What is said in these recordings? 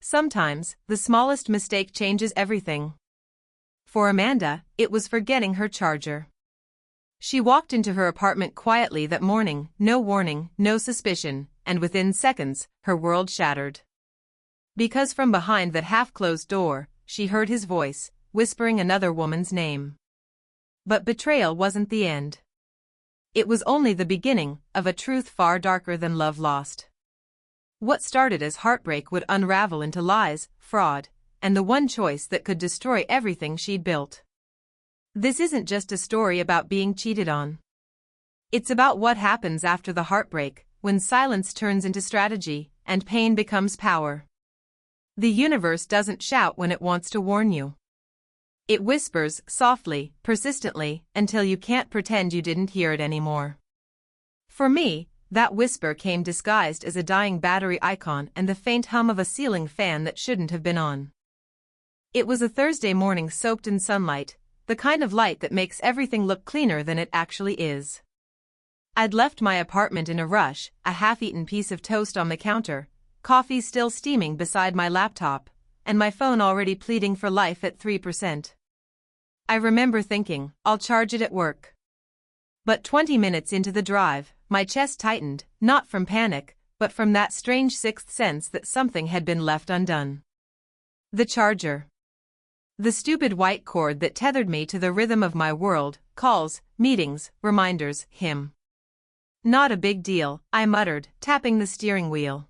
Sometimes, the smallest mistake changes everything. For Amanda, it was forgetting her charger. She walked into her apartment quietly that morning, no warning, no suspicion, and within seconds, her world shattered. Because from behind that half-closed door, she heard his voice, whispering another woman's name. But betrayal wasn't the end. It was only the beginning of a truth far darker than love lost. What started as heartbreak would unravel into lies, fraud, and the one choice that could destroy everything she'd built. This isn't just a story about being cheated on. It's about what happens after the heartbreak, when silence turns into strategy, and pain becomes power. The universe doesn't shout when it wants to warn you. It whispers, softly, persistently, until you can't pretend you didn't hear it anymore. For me, that whisper came disguised as a dying battery icon and the faint hum of a ceiling fan that shouldn't have been on. It was a Thursday morning soaked in sunlight, the kind of light that makes everything look cleaner than it actually is. I'd left my apartment in a rush, a half-eaten piece of toast on the counter, coffee still steaming beside my laptop, and my phone already pleading for life at 3%. I remember thinking, I'll charge it at work. But 20 minutes into the drive, my chest tightened, not from panic, but from that strange sixth sense that something had been left undone. The charger. The stupid white cord that tethered me to the rhythm of my world, calls, meetings, reminders, him. Not a big deal, I muttered, tapping the steering wheel.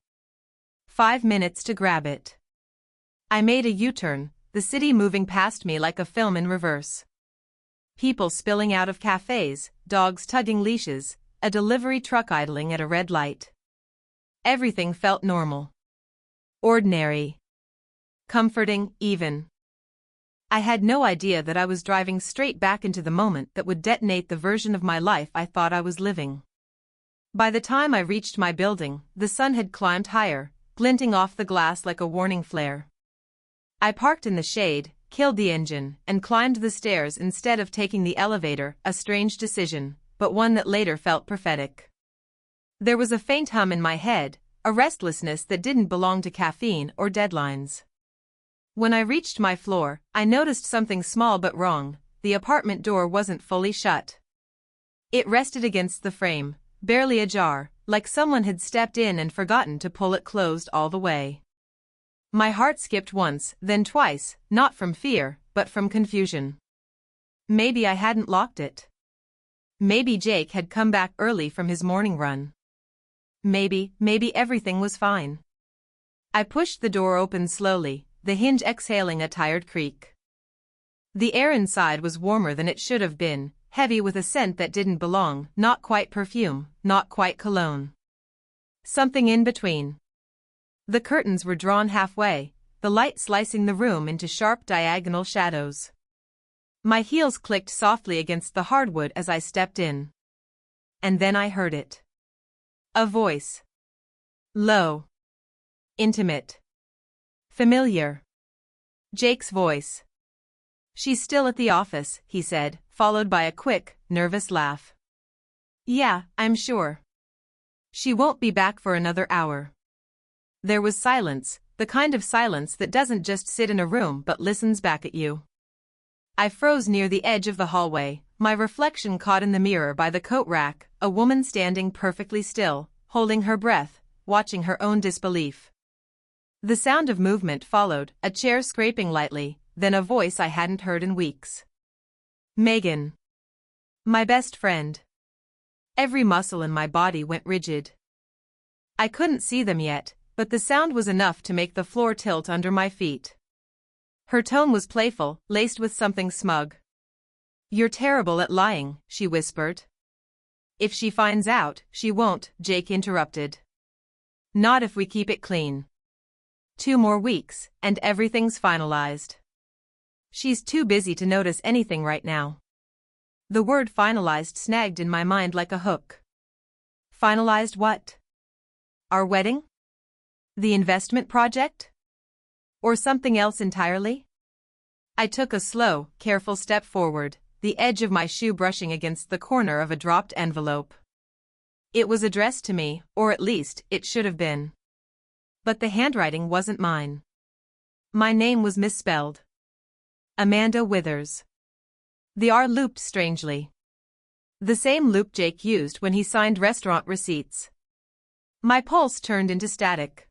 5 minutes to grab it. I made a U-turn, the city moving past me like a film in reverse. People spilling out of cafes, dogs tugging leashes, a delivery truck idling at a red light. Everything felt normal. Ordinary. Comforting, even. I had no idea that I was driving straight back into the moment that would detonate the version of my life I thought I was living. By the time I reached my building, the sun had climbed higher, glinting off the glass like a warning flare. I parked in the shade, killed the engine, and climbed the stairs instead of taking the elevator, a strange decision, but one that later felt prophetic. There was a faint hum in my head, a restlessness that didn't belong to caffeine or deadlines. When I reached my floor, I noticed something small but wrong. The apartment door wasn't fully shut. It rested against the frame, barely ajar, like someone had stepped in and forgotten to pull it closed all the way. My heart skipped once, then twice, not from fear, but from confusion. Maybe I hadn't locked it. Maybe Jake had come back early from his morning run. Maybe everything was fine. I pushed the door open slowly, the hinge exhaling a tired creak. The air inside was warmer than it should have been, heavy with a scent that didn't belong, not quite perfume, not quite cologne. Something in between. The curtains were drawn halfway, the light slicing the room into sharp diagonal shadows. My heels clicked softly against the hardwood as I stepped in. And then I heard it. A voice. Low. Intimate. Familiar. Jake's voice. "She's still at the office," he said, followed by a quick, nervous laugh. "Yeah, I'm sure. She won't be back for another hour." There was silence, the kind of silence that doesn't just sit in a room but listens back at you. I froze near the edge of the hallway, my reflection caught in the mirror by the coat rack, a woman standing perfectly still, holding her breath, watching her own disbelief. The sound of movement followed, a chair scraping lightly, then a voice I hadn't heard in weeks. "Megan. My best friend." Every muscle in my body went rigid. I couldn't see them yet, but the sound was enough to make the floor tilt under my feet. Her tone was playful, laced with something smug. "You're terrible at lying," she whispered. "If she finds out, she won't," Jake interrupted. "Not if we keep it clean. 2 more weeks, and everything's finalized." "She's too busy to notice anything right now." The word finalized snagged in my mind like a hook. Finalized what? Our wedding? The investment project? Or something else entirely? I took a slow, careful step forward, the edge of my shoe brushing against the corner of a dropped envelope. It was addressed to me, or at least, it should have been. But the handwriting wasn't mine. My name was misspelled. Amanda Withers. The R looped strangely. The same loop Jake used when he signed restaurant receipts. My pulse turned into static.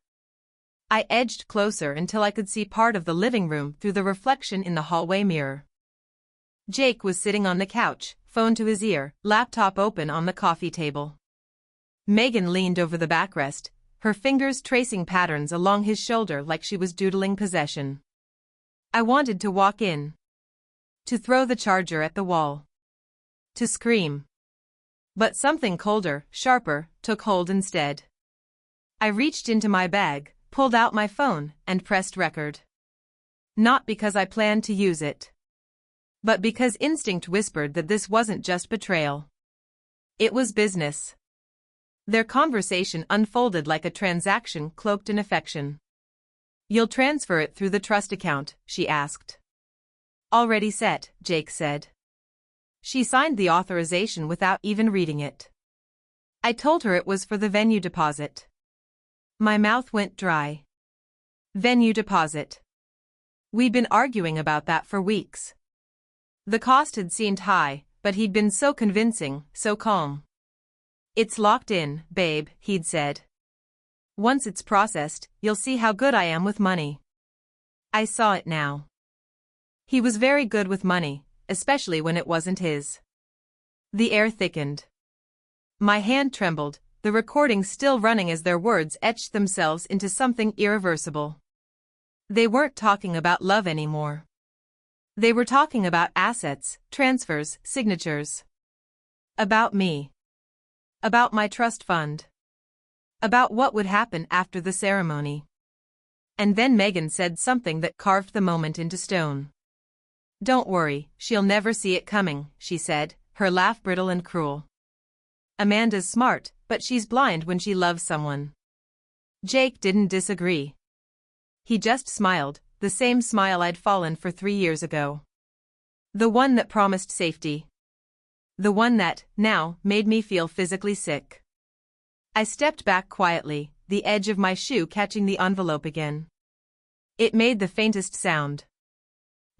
I edged closer until I could see part of the living room through the reflection in the hallway mirror. Jake was sitting on the couch, phone to his ear, laptop open on the coffee table. Megan leaned over the backrest, her fingers tracing patterns along his shoulder like she was doodling possession. I wanted to walk in. To throw the charger at the wall. To scream. But something colder, sharper, took hold instead. I reached into my bag, pulled out my phone, and pressed record. Not because I planned to use it. But because instinct whispered that this wasn't just betrayal. It was business. Their conversation unfolded like a transaction cloaked in affection. "You'll transfer it through the trust account?" she asked. "Already set," Jake said. She signed the authorization without even reading it. I told her it was for the venue deposit. My mouth went dry. Venue deposit. We'd been arguing about that for weeks. The cost had seemed high, but he'd been so convincing, so calm. "It's locked in, babe," he'd said. "Once it's processed, you'll see how good I am with money." I saw it now. He was very good with money, especially when it wasn't his. The air thickened. My hand trembled, the recording still running as their words etched themselves into something irreversible. They weren't talking about love anymore. They were talking about assets, transfers, signatures. About me. About my trust fund. About what would happen after the ceremony. And then Megan said something that carved the moment into stone. "Don't worry, she'll never see it coming," she said, her laugh brittle and cruel. "Amanda's smart, but she's blind when she loves someone." Jake didn't disagree. He just smiled, the same smile I'd fallen for 3 years ago. The one that promised safety. The one that, now, made me feel physically sick. I stepped back quietly, the edge of my shoe catching the envelope again. It made the faintest sound.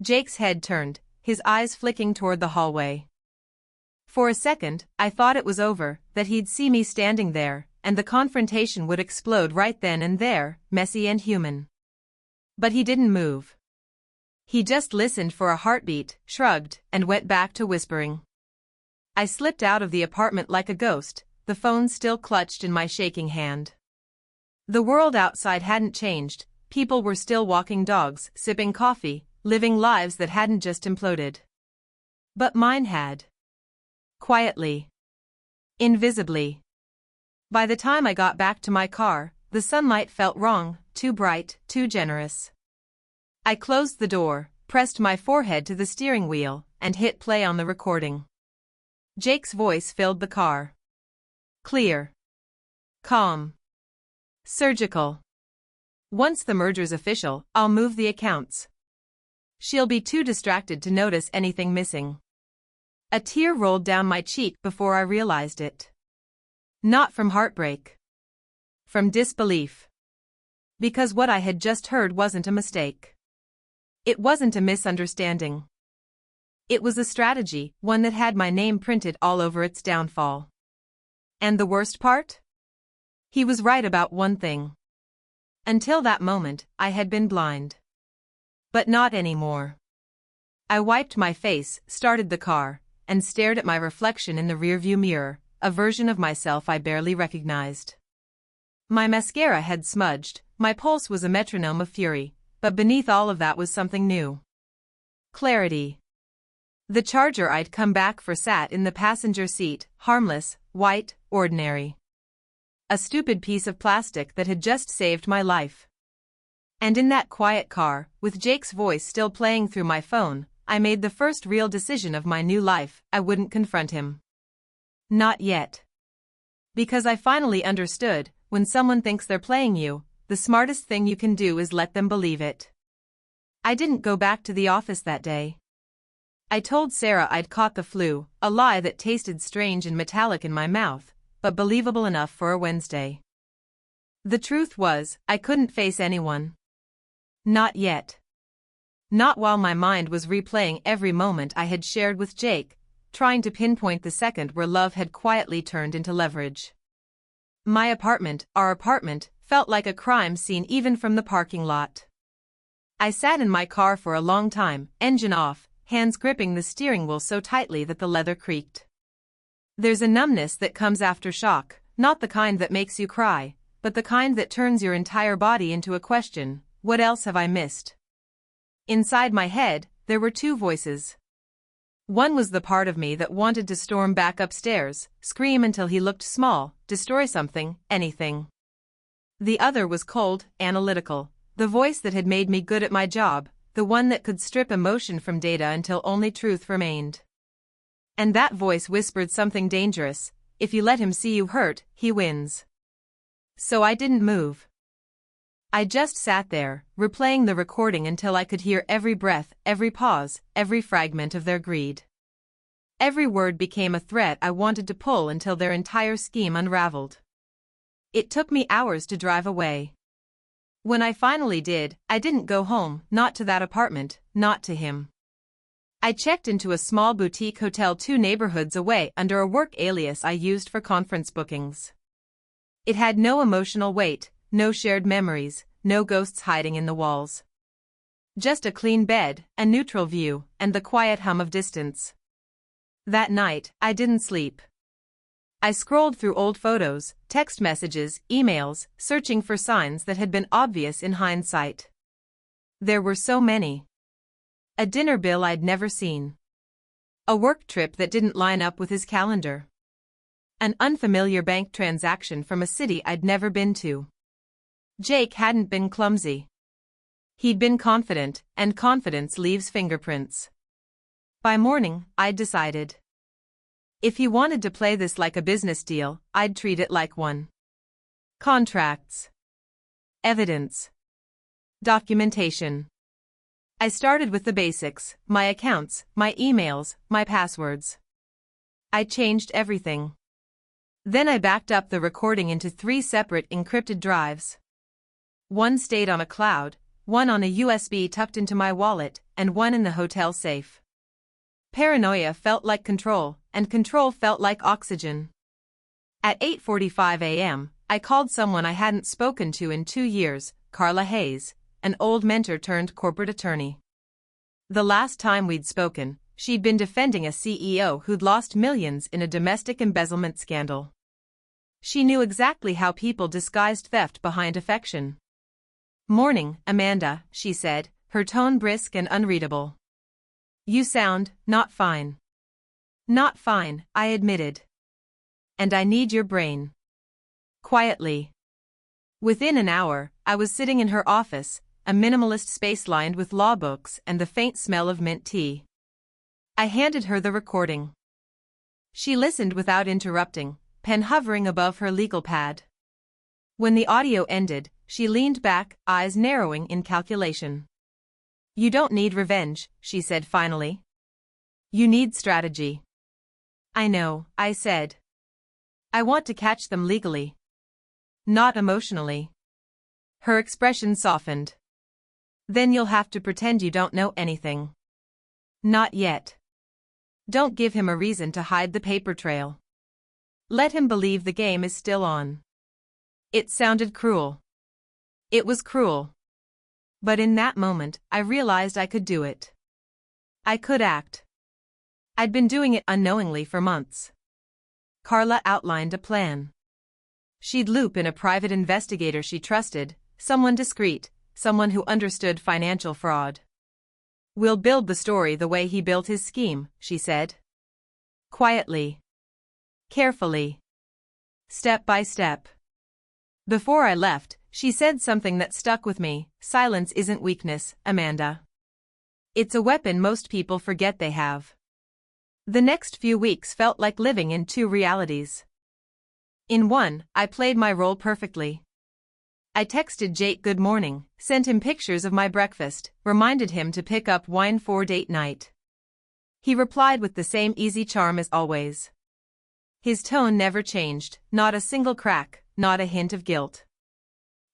Jake's head turned, his eyes flicking toward the hallway. For a second, I thought it was over, that he'd see me standing there, and the confrontation would explode right then and there, messy and human. But he didn't move. He just listened for a heartbeat, shrugged, and went back to whispering. I slipped out of the apartment like a ghost, the phone still clutched in my shaking hand. The world outside hadn't changed, people were still walking dogs, sipping coffee, living lives that hadn't just imploded. But mine had. Quietly. Invisibly. By the time I got back to my car, the sunlight felt wrong, too bright, too generous. I closed the door, pressed my forehead to the steering wheel, and hit play on the recording. Jake's voice filled the car. Clear. Calm. Surgical. "Once the merger's official, I'll move the accounts. She'll be too distracted to notice anything missing." A tear rolled down my cheek before I realized it. Not from heartbreak. From disbelief. Because what I had just heard wasn't a mistake. It wasn't a misunderstanding. It was a strategy, one that had my name printed all over its downfall. And the worst part? He was right about one thing. Until that moment, I had been blind. But not anymore. I wiped my face, started the car, and stared at my reflection in the rearview mirror, a version of myself I barely recognized. My mascara had smudged, my pulse was a metronome of fury, but beneath all of that was something new. Clarity. The charger I'd come back for sat in the passenger seat, harmless, white, ordinary. A stupid piece of plastic that had just saved my life. And in that quiet car, with Jake's voice still playing through my phone, I made the first real decision of my new life: I wouldn't confront him. Not yet. Because I finally understood, when someone thinks they're playing you, the smartest thing you can do is let them believe it. I didn't go back to the office that day. I told Sarah I'd caught the flu, a lie that tasted strange and metallic in my mouth, but believable enough for a Wednesday. The truth was, I couldn't face anyone. Not yet. Not while my mind was replaying every moment I had shared with Jake, trying to pinpoint the second where love had quietly turned into leverage. My apartment, our apartment, felt like a crime scene even from the parking lot. I sat in my car for a long time, engine off, hands gripping the steering wheel so tightly that the leather creaked. There's a numbness that comes after shock, not the kind that makes you cry, but the kind that turns your entire body into a question: what else have I missed? Inside my head, there were two voices. One was the part of me that wanted to storm back upstairs, scream until he looked small, destroy something, anything. The other was cold, analytical, the voice that had made me good at my job, the one that could strip emotion from data until only truth remained. And that voice whispered something dangerous: if you let him see you hurt, he wins. So I didn't move. I just sat there, replaying the recording until I could hear every breath, every pause, every fragment of their greed. Every word became a thread I wanted to pull until their entire scheme unraveled. It took me hours to drive away. When I finally did, I didn't go home, not to that apartment, not to him. I checked into a small boutique hotel 2 neighborhoods away under a work alias I used for conference bookings. It had no emotional weight, no shared memories, no ghosts hiding in the walls. Just a clean bed, a neutral view, and the quiet hum of distance. That night, I didn't sleep. I scrolled through old photos, text messages, emails, searching for signs that had been obvious in hindsight. There were so many. A dinner bill I'd never seen. A work trip that didn't line up with his calendar. An unfamiliar bank transaction from a city I'd never been to. Jake hadn't been clumsy. He'd been confident, and confidence leaves fingerprints. By morning, I'd decided. If he wanted to play this like a business deal, I'd treat it like one. Contracts. Evidence. Documentation. I started with the basics: my accounts, my emails, my passwords. I changed everything. Then I backed up the recording into 3 separate encrypted drives. One stayed on a cloud, one on a USB tucked into my wallet, and one in the hotel safe. Paranoia felt like control, and control felt like oxygen. At 8:45 a.m., I called someone I hadn't spoken to in 2 years, Carla Hayes, an old mentor turned corporate attorney. The last time we'd spoken, she'd been defending a CEO who'd lost millions in a domestic embezzlement scandal. She knew exactly how people disguised theft behind affection. "Morning, Amanda," she said, her tone brisk and unreadable. "You sound not fine." "Not fine," I admitted. "And I need your brain." Quietly. Within an hour, I was sitting in her office, a minimalist space lined with law books and the faint smell of mint tea. I handed her the recording. She listened without interrupting, pen hovering above her legal pad. When the audio ended, she leaned back, eyes narrowing in calculation. "You don't need revenge," she said finally. "You need strategy." "I know," I said. "I want to catch them legally. Not emotionally." Her expression softened. "Then you'll have to pretend you don't know anything." "Not yet. Don't give him a reason to hide the paper trail. Let him believe the game is still on." It sounded cruel. It was cruel. But in that moment, I realized I could do it. I could act. I'd been doing it unknowingly for months. Carla outlined a plan. She'd loop in a private investigator she trusted, someone discreet, someone who understood financial fraud. "We'll build the story the way he built his scheme," she said. Quietly. Carefully. Step by step. Before I left, she said something that stuck with me: "Silence isn't weakness, Amanda. It's a weapon most people forget they have." The next few weeks felt like living in 2 realities. In one, I played my role perfectly. I texted Jake good morning, sent him pictures of my breakfast, reminded him to pick up wine for date night. He replied with the same easy charm as always. His tone never changed, not a single crack, not a hint of guilt.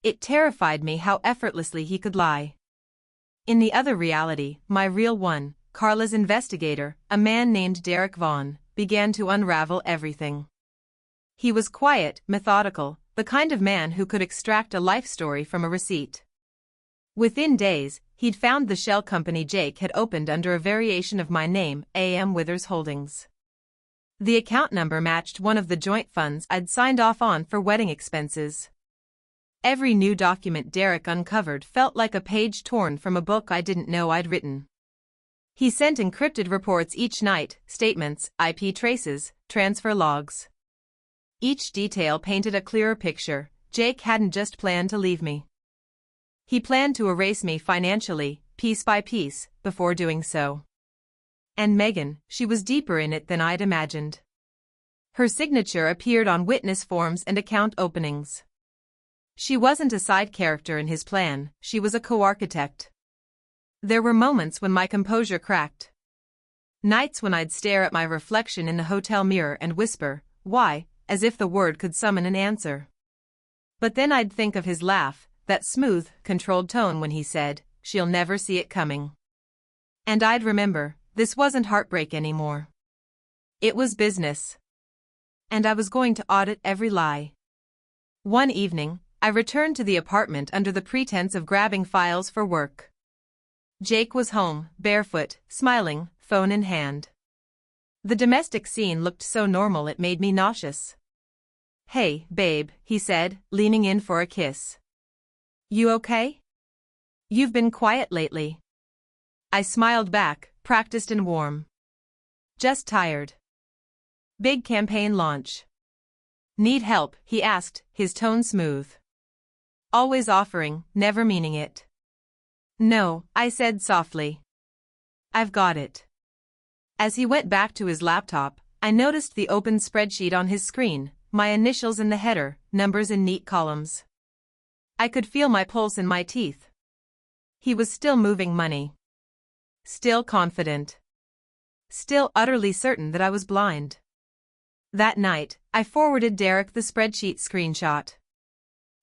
It terrified me how effortlessly he could lie. In the other reality, my real one, Carla's investigator, a man named Derek Vaughn, began to unravel everything. He was quiet, methodical, the kind of man who could extract a life story from a receipt. Within days, he'd found the shell company Jake had opened under a variation of my name, A.M. Withers Holdings. The account number matched one of the joint funds I'd signed off on for wedding expenses. Every new document Derek uncovered felt like a page torn from a book I didn't know I'd written. He sent encrypted reports each night, statements, IP traces, transfer logs. Each detail painted a clearer picture. Jake hadn't just planned to leave me. He planned to erase me financially, piece by piece, before doing so. And Megan, she was deeper in it than I'd imagined. Her signature appeared on witness forms and account openings. She wasn't a side character in his plan, she was a co-architect. There were moments when my composure cracked. Nights when I'd stare at my reflection in the hotel mirror and whisper, "Why?" as if the word could summon an answer. But then I'd think of his laugh, that smooth, controlled tone when he said, "She'll never see it coming." And I'd remember, this wasn't heartbreak anymore. It was business. And I was going to audit every lie. One evening, I returned to the apartment under the pretense of grabbing files for work. Jake was home, barefoot, smiling, phone in hand. The domestic scene looked so normal it made me nauseous. "Hey, babe," he said, leaning in for a kiss. "You okay? You've been quiet lately." I smiled back, practiced and warm. "Just tired." "Big campaign launch. Need help?" he asked, his tone smooth. Always offering, never meaning it. "No," I said softly. "I've got it." As he went back to his laptop, I noticed the open spreadsheet on his screen, my initials in the header, numbers in neat columns. I could feel my pulse in my teeth. He was still moving money. Still confident. Still utterly certain that I was blind. That night, I forwarded Derek the spreadsheet screenshot.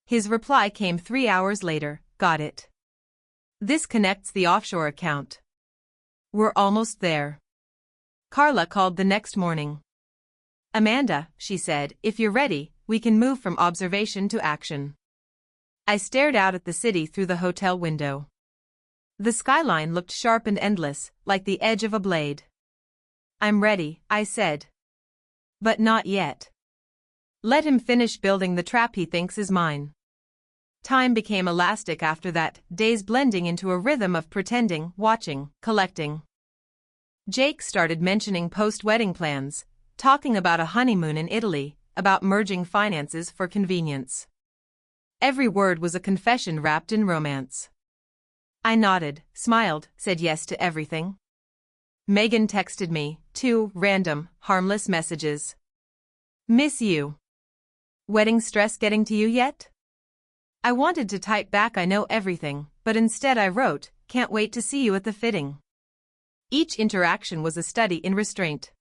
His reply came 3 hours later, "Got it. This connects the offshore account. We're almost there." Carla called the next morning. "Amanda," she said, "if you're ready, we can move from observation to action." I stared out at the city through the hotel window. The skyline looked sharp and endless, like the edge of a blade. "I'm ready," I said. "But not yet. Let him finish building the trap he thinks is mine." Time became elastic after that, days blending into a rhythm of pretending, watching, collecting. Jake started mentioning post-wedding plans, talking about a honeymoon in Italy, about merging finances for convenience. Every word was a confession wrapped in romance. I nodded, smiled, said yes to everything. Megan texted me, 2 random, harmless messages. "Miss you. Wedding stress getting to you yet?" I wanted to type back I know everything, but instead I wrote, "Can't wait to see you at the fitting." Each interaction was a study in restraint.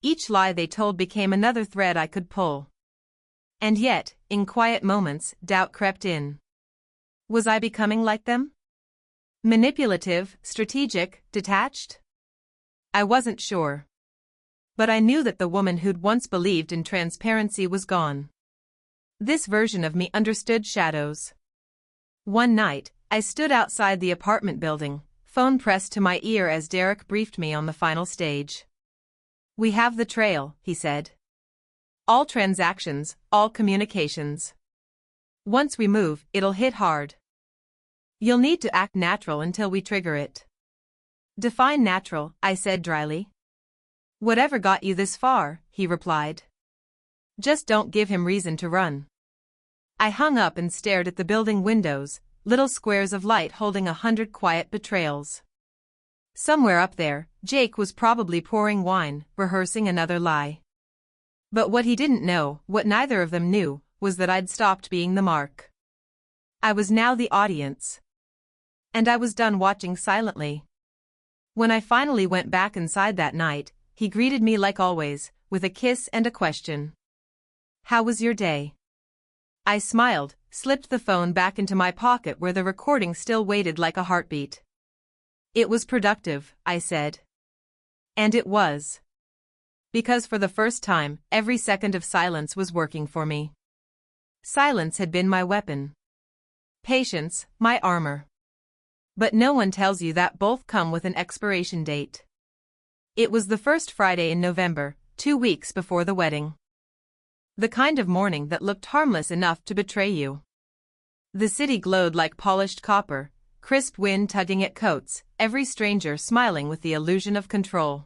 Each lie they told became another thread I could pull. And yet, in quiet moments, doubt crept in. Was I becoming like them? Manipulative, strategic, detached? I wasn't sure. But I knew that the woman who'd once believed in transparency was gone. This version of me understood shadows. One night, I stood outside the apartment building, phone pressed to my ear as Derek briefed me on the final stage. "We have the trail," he said. "All transactions, all communications. Once we move, it'll hit hard. You'll need to act natural until we trigger it." "Define natural," I said dryly. "Whatever got you this far," he replied. "Just don't give him reason to run." I hung up and stared at the building windows, little squares of light holding 100 quiet betrayals. Somewhere up there, Jake was probably pouring wine, rehearsing another lie. But what he didn't know, what neither of them knew, was that I'd stopped being the mark. I was now the audience. And I was done watching silently. When I finally went back inside that night, he greeted me like always, with a kiss and a question. "How was your day?" I smiled, slipped the phone back into my pocket where the recording still waited like a heartbeat. It was productive, I said. And it was. Because for the first time, every second of silence was working for me. Silence had been my weapon. Patience, my armor. But no one tells you that both come with an expiration date. It was the first Friday in November, 2 weeks before the wedding. The kind of morning that looked harmless enough to betray you. The city glowed like polished copper, crisp wind tugging at coats, every stranger smiling with the illusion of control.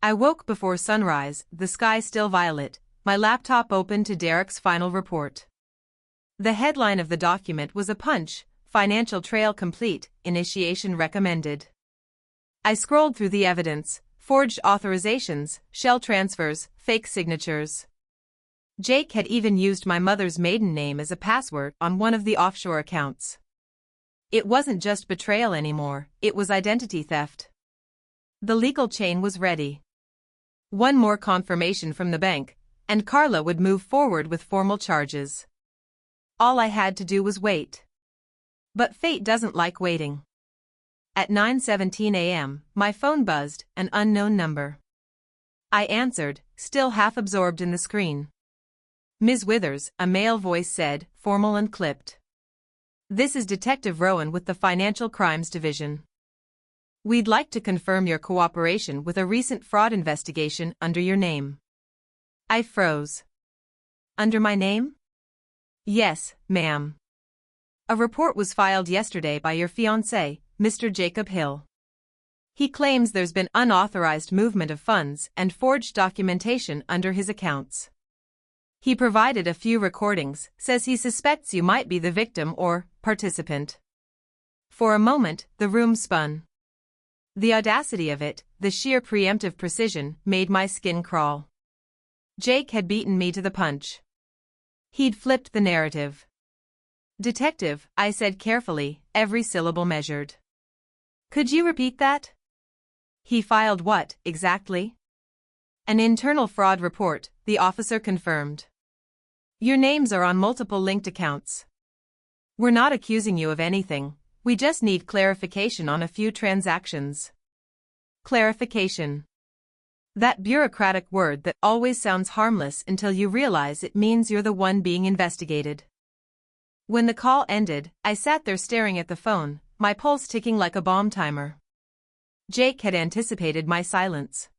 I woke before sunrise, the sky still violet, my laptop open to Derek's final report. The headline of the document was a punch: financial trail complete, initiation recommended. I scrolled through the evidence: forged authorizations, shell transfers, fake signatures. Jake had even used my mother's maiden name as a password on one of the offshore accounts. It wasn't just betrayal anymore, it was identity theft. The legal chain was ready. One more confirmation from the bank, and Carla would move forward with formal charges. All I had to do was wait. But fate doesn't like waiting. At 9:17 a.m., my phone buzzed, an unknown number. I answered, still half absorbed in the screen. Ms. Withers, a male voice said, formal and clipped. This is Detective Rowan with the Financial Crimes Division. We'd like to confirm your cooperation with a recent fraud investigation under your name. I froze. Under my name? Yes, ma'am. A report was filed yesterday by your fiancé, Mr. Jacob Hill. He claims there's been unauthorized movement of funds and forged documentation under his accounts. He provided a few recordings, says he suspects you might be the victim or participant. For a moment, the room spun. The audacity of it, the sheer preemptive precision, made my skin crawl. Jake had beaten me to the punch. He'd flipped the narrative. Detective, I said carefully, every syllable measured. Could you repeat that? He filed what, exactly? An internal fraud report, the officer confirmed. Your names are on multiple linked accounts. We're not accusing you of anything, we just need clarification on a few transactions. Clarification. That bureaucratic word that always sounds harmless until you realize it means you're the one being investigated. When the call ended, I sat there staring at the phone, my pulse ticking like a bomb timer. Jake had anticipated my silence.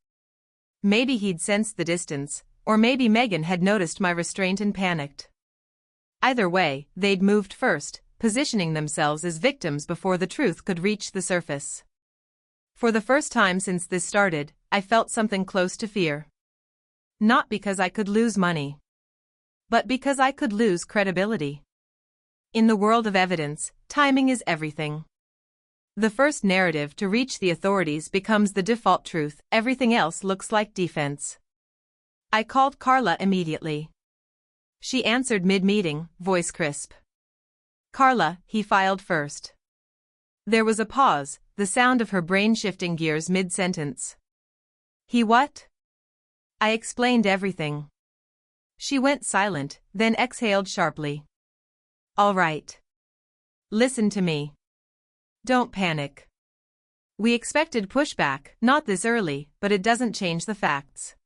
Maybe he'd sensed the distance, or maybe Megan had noticed my restraint and panicked. Either way, they'd moved first, positioning themselves as victims before the truth could reach the surface. For the first time since this started, I felt something close to fear. Not because I could lose money, but because I could lose credibility. In the world of evidence, timing is everything. The first narrative to reach the authorities becomes the default truth, everything else looks like defense. I called Carla immediately. She answered mid-meeting, voice crisp. Carla, he filed first. There was a pause, the sound of her brain shifting gears mid-sentence. He what? I explained everything. She went silent, then exhaled sharply. All right. Listen to me. Don't panic. We expected pushback, not this early, but it doesn't change the facts.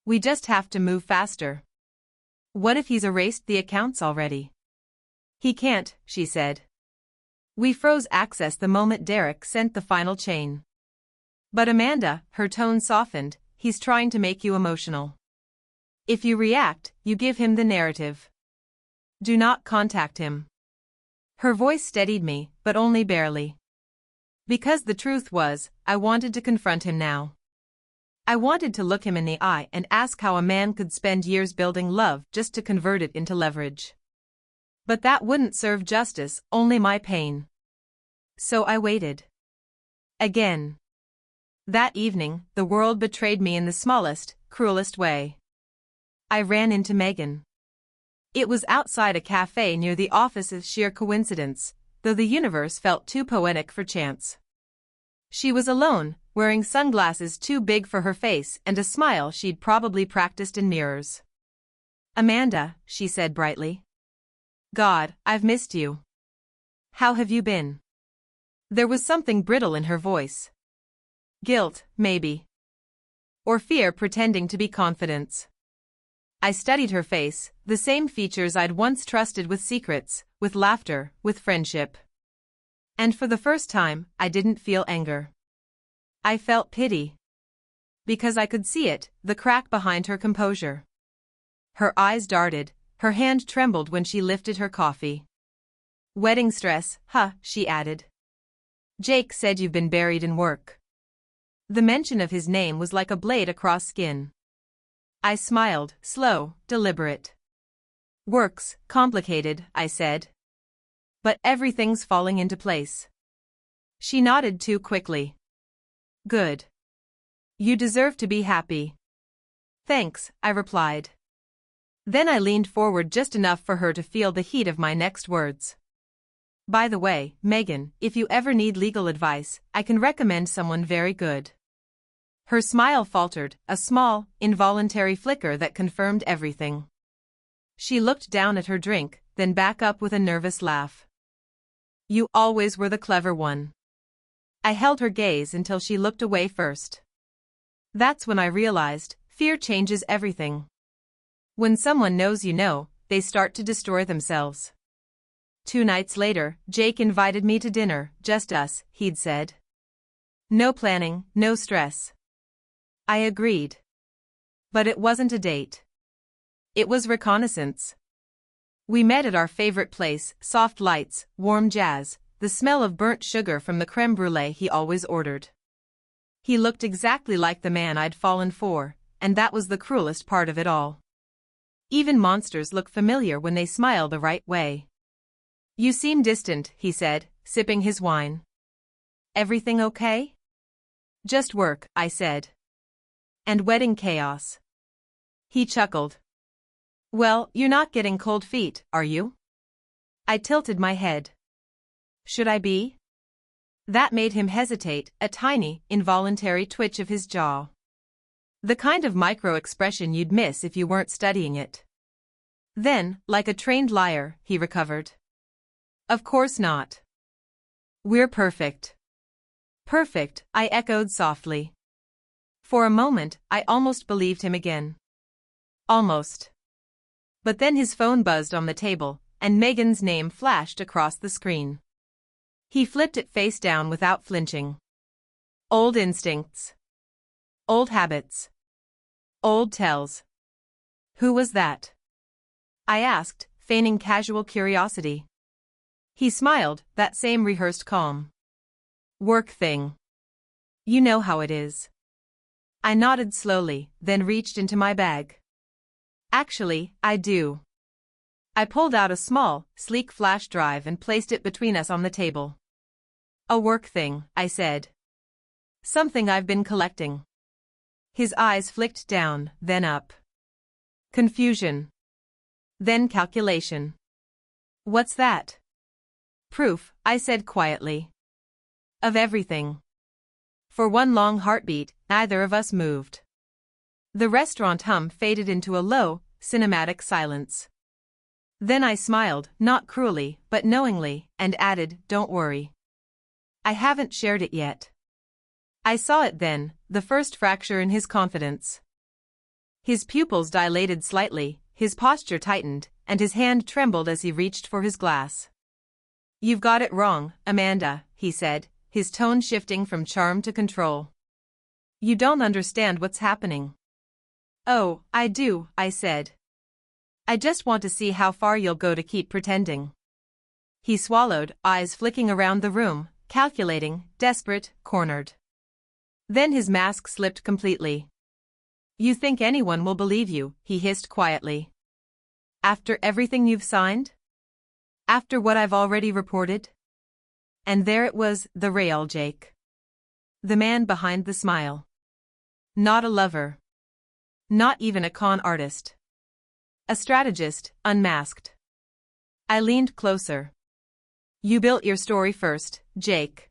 We just have to move faster. What if he's erased the accounts already? He can't, she said. We froze access the moment Derek sent the final chain. But Amanda, her tone softened, he's trying to make you emotional. If you react, you give him the narrative. Do not contact him. Her voice steadied me, but only barely. Because the truth was, I wanted to confront him now. I wanted to look him in the eye and ask how a man could spend years building love just to convert it into leverage. But that wouldn't serve justice, only my pain. So I waited. Again. That evening, the world betrayed me in the smallest, cruelest way. I ran into Megan. It was outside a cafe near the office of sheer coincidence, though the universe felt too poetic for chance. She was alone, wearing sunglasses too big for her face and a smile she'd probably practiced in mirrors. Amanda, she said brightly. God, I've missed you. How have you been? There was something brittle in her voice. Guilt, maybe. Or fear pretending to be confidence. I studied her face, the same features I'd once trusted with secrets, with laughter, with friendship. And for the first time, I didn't feel anger. I felt pity. Because I could see it, the crack behind her composure. Her eyes darted, her hand trembled when she lifted her coffee. Wedding stress, huh, she added. Jake said you've been buried in work. The mention of his name was like a blade across skin. I smiled, slow, deliberate. Work's complicated, I said. But everything's falling into place. She nodded too quickly. Good. You deserve to be happy. Thanks, I replied. Then I leaned forward just enough for her to feel the heat of my next words. By the way, Megan, if you ever need legal advice, I can recommend someone very good. Her smile faltered, a small, involuntary flicker that confirmed everything. She looked down at her drink, then back up with a nervous laugh. You always were the clever one. I held her gaze until she looked away first. That's when I realized, fear changes everything. When someone knows you know, they start to destroy themselves. 2 nights later, Jake invited me to dinner, just us, he'd said. No planning, no stress. I agreed. But it wasn't a date. It was reconnaissance. We met at our favorite place, soft lights, warm jazz, the smell of burnt sugar from the creme brulee he always ordered. He looked exactly like the man I'd fallen for, and that was the cruelest part of it all. Even monsters look familiar when they smile the right way. You seem distant, he said, sipping his wine. Everything okay? Just work, I said. And wedding chaos. He chuckled. Well, you're not getting cold feet, are you? I tilted my head. Should I be? That made him hesitate, a tiny, involuntary twitch of his jaw. The kind of micro-expression you'd miss if you weren't studying it. Then, like a trained liar, he recovered. Of course not. We're perfect. Perfect, I echoed softly. For a moment, I almost believed him again. Almost. But then his phone buzzed on the table, and Megan's name flashed across the screen. He flipped it face down without flinching. Old instincts. Old habits. Old tells. Who was that? I asked, feigning casual curiosity. He smiled, that same rehearsed calm. Work thing. You know how it is. I nodded slowly, then reached into my bag. Actually, I do. I pulled out a small, sleek flash drive and placed it between us on the table. A work thing, I said. Something I've been collecting. His eyes flicked down, then up. Confusion. Then calculation. What's that? Proof, I said quietly. Of everything. For one long heartbeat, neither of us moved. The restaurant hum faded into a low, cinematic silence. Then I smiled, not cruelly, but knowingly, and added, don't worry. I haven't shared it yet. I saw it then, the first fracture in his confidence. His pupils dilated slightly, his posture tightened, and his hand trembled as he reached for his glass. You've got it wrong, Amanda, he said, his tone shifting from charm to control. You don't understand what's happening. Oh, I do, I said. I just want to see how far you'll go to keep pretending. He swallowed, eyes flicking around the room, calculating, desperate, cornered. Then his mask slipped completely. You think anyone will believe you, he hissed quietly. After everything you've signed? After what I've already reported? And there it was, the real Jake. The man behind the smile. Not a lover. Not even a con artist. A strategist, unmasked. I leaned closer. You built your story first, Jake.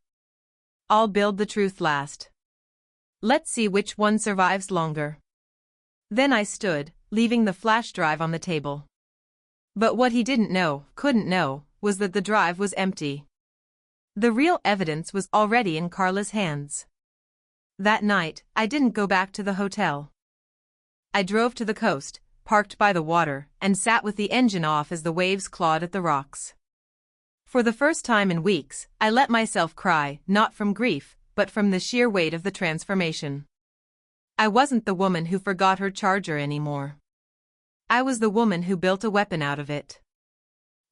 I'll build the truth last. Let's see which one survives longer. Then I stood, leaving the flash drive on the table. But what he didn't know, couldn't know, was that the drive was empty. The real evidence was already in Carla's hands. That night, I didn't go back to the hotel. I drove to the coast, parked by the water, and sat with the engine off as the waves clawed at the rocks. For the first time in weeks, I let myself cry, not from grief, but from the sheer weight of the transformation. I wasn't the woman who forgot her charger anymore. I was the woman who built a weapon out of it.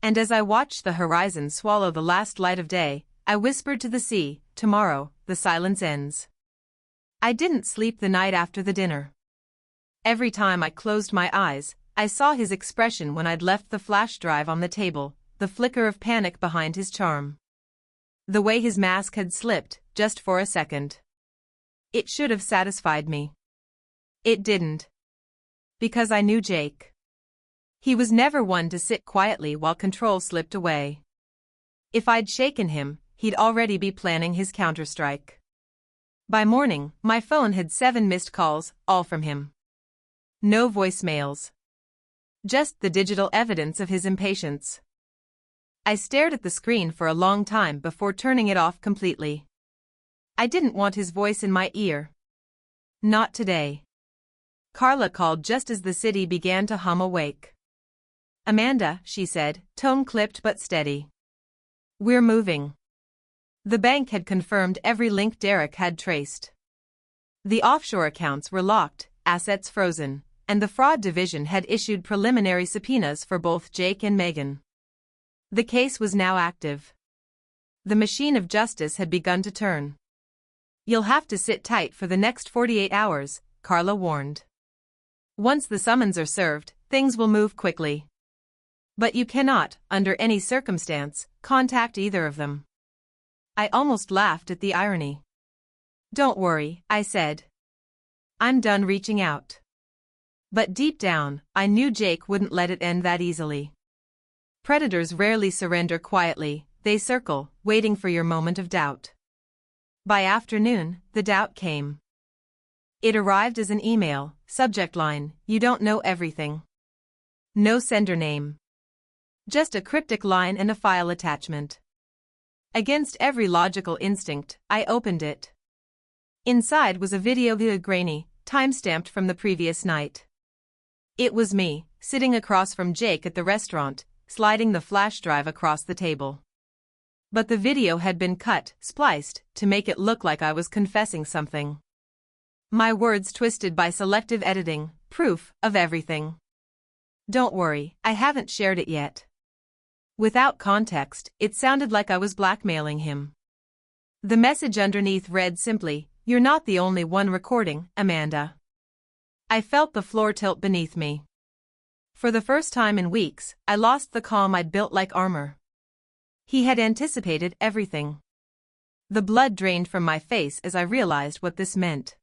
And as I watched the horizon swallow the last light of day, I whispered to the sea, "Tomorrow, the silence ends." I didn't sleep the night after the dinner. Every time I closed my eyes, I saw his expression when I'd left the flash drive on the table, the flicker of panic behind his charm. The way his mask had slipped, just for a second. It should have satisfied me. It didn't. Because I knew Jake. He was never one to sit quietly while control slipped away. If I'd shaken him, he'd already be planning his counterstrike. By morning, my phone had 7 missed calls, all from him. No voicemails. Just the digital evidence of his impatience. I stared at the screen for a long time before turning it off completely. I didn't want his voice in my ear. Not today. Carla called just as the city began to hum awake. "Amanda," she said, tone clipped but steady. "We're moving." The bank had confirmed every link Derek had traced. The offshore accounts were locked, assets frozen, and the fraud division had issued preliminary subpoenas for both Jake and Megan. The case was now active. The machine of justice had begun to turn. "You'll have to sit tight for the next 48 hours, Carla warned. "Once the summons are served, things will move quickly. But you cannot, under any circumstance, contact either of them." I almost laughed at the irony. "Don't worry," I said. "I'm done reaching out." But deep down, I knew Jake wouldn't let it end that easily. Predators rarely surrender quietly, they circle, waiting for your moment of doubt. By afternoon, the doubt came. It arrived as an email, subject line, "You don't know everything." No sender name. Just a cryptic line and a file attachment. Against every logical instinct, I opened it. Inside was a video, grainy, time-stamped from the previous night. It was me, sitting across from Jake at the restaurant, sliding the flash drive across the table. But the video had been cut, spliced, to make it look like I was confessing something. My words twisted by selective editing, proof of everything. "Don't worry, I haven't shared it yet." Without context, it sounded like I was blackmailing him. The message underneath read simply, "You're not the only one recording, Amanda." I felt the floor tilt beneath me. For the first time in weeks, I lost the calm I'd built like armor. He had anticipated everything. The blood drained from my face as I realized what this meant.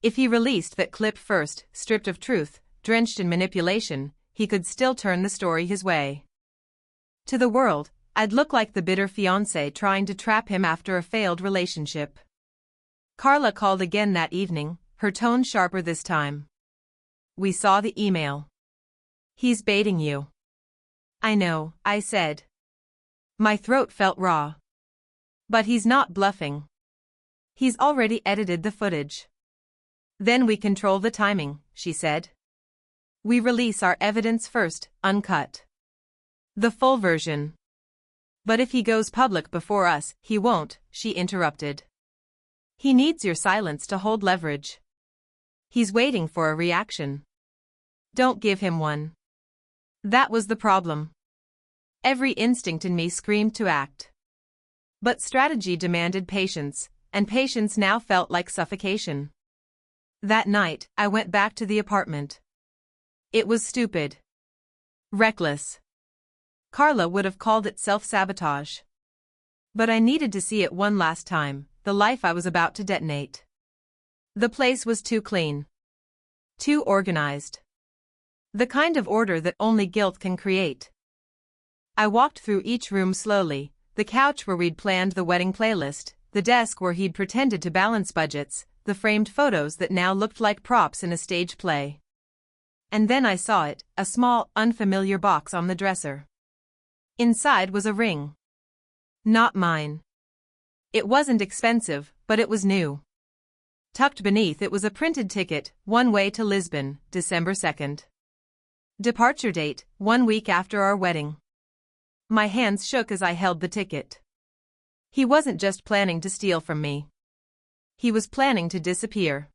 If he released that clip first, stripped of truth, drenched in manipulation, he could still turn the story his way. To the world, I'd look like the bitter fiancé trying to trap him after a failed relationship. Carla called again that evening, her tone sharper this time. "We saw the email. He's baiting you." "I know," I said. My throat felt raw. "But he's not bluffing. He's already edited the footage." "Then we control the timing," she said. "We release our evidence first, uncut. The full version." "But if he goes public before us, he won't," she interrupted. "He needs your silence to hold leverage. He's waiting for a reaction. Don't give him one." That was the problem. Every instinct in me screamed to act. But strategy demanded patience, and patience now felt like suffocation. That night, I went back to the apartment. It was stupid. Reckless. Carla would have called it self-sabotage. But I needed to see it one last time, the life I was about to detonate. The place was too clean. Too organized. The kind of order that only guilt can create. I walked through each room slowly, the couch where we'd planned the wedding playlist, the desk where he'd pretended to balance budgets, the framed photos that now looked like props in a stage play. And then I saw it, a small, unfamiliar box on the dresser. Inside was a ring. Not mine. It wasn't expensive, but it was new. Tucked beneath it was a printed ticket, one way to Lisbon, December 2nd. Departure date, 1 week after our wedding. My hands shook as I held the ticket. He wasn't just planning to steal from me. He was planning to disappear.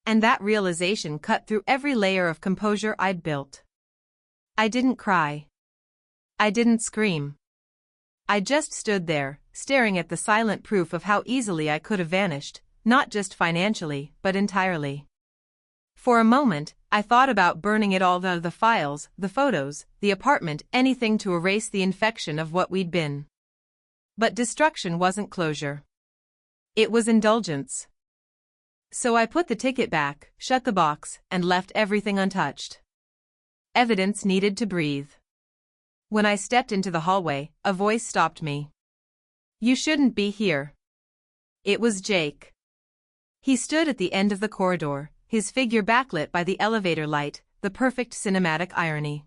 And that realization cut through every layer of composure I'd built. I didn't cry. I didn't scream. I just stood there, staring at the silent proof of how easily I could have vanished, not just financially, but entirely. For a moment, I thought about burning it all, the files, the photos, the apartment, anything to erase the infection of what we'd been. But destruction wasn't closure. It was indulgence. So I put the ticket back, shut the box, and left everything untouched. Evidence needed to breathe. When I stepped into the hallway, a voice stopped me. "You shouldn't be here." It was Jake. He stood at the end of the corridor, his figure backlit by the elevator light, the perfect cinematic irony.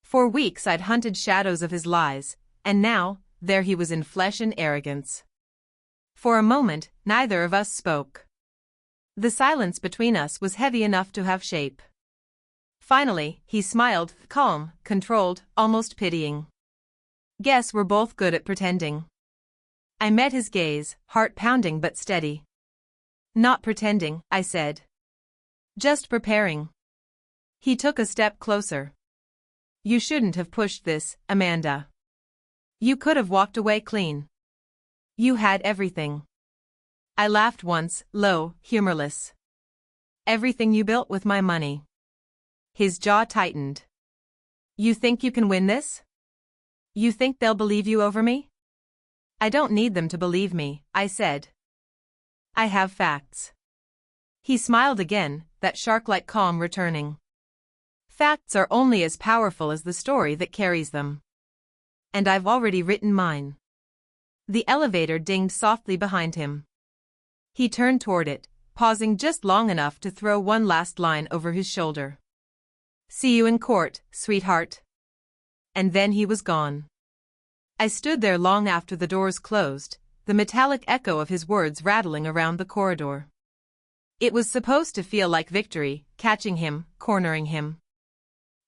For weeks I'd hunted shadows of his lies, and now, there he was in flesh and arrogance. For a moment, neither of us spoke. The silence between us was heavy enough to have shape. Finally, he smiled, calm, controlled, almost pitying. "Guess we're both good at pretending." I met his gaze, heart pounding but steady. "Not pretending," I said. "Just preparing." He took a step closer. "You shouldn't have pushed this, Amanda. You could have walked away clean. You had everything." I laughed once, low, humorless. "Everything you built with my money." His jaw tightened. "You think you can win this? You think they'll believe you over me?" "I don't need them to believe me," I said. "I have facts." He smiled again, that shark-like calm returning. "Facts are only as powerful as the story that carries them. And I've already written mine." The elevator dinged softly behind him. He turned toward it, pausing just long enough to throw one last line over his shoulder. "See you in court, sweetheart." And then he was gone. I stood there long after the doors closed, the metallic echo of his words rattling around the corridor. It was supposed to feel like victory, catching him, cornering him.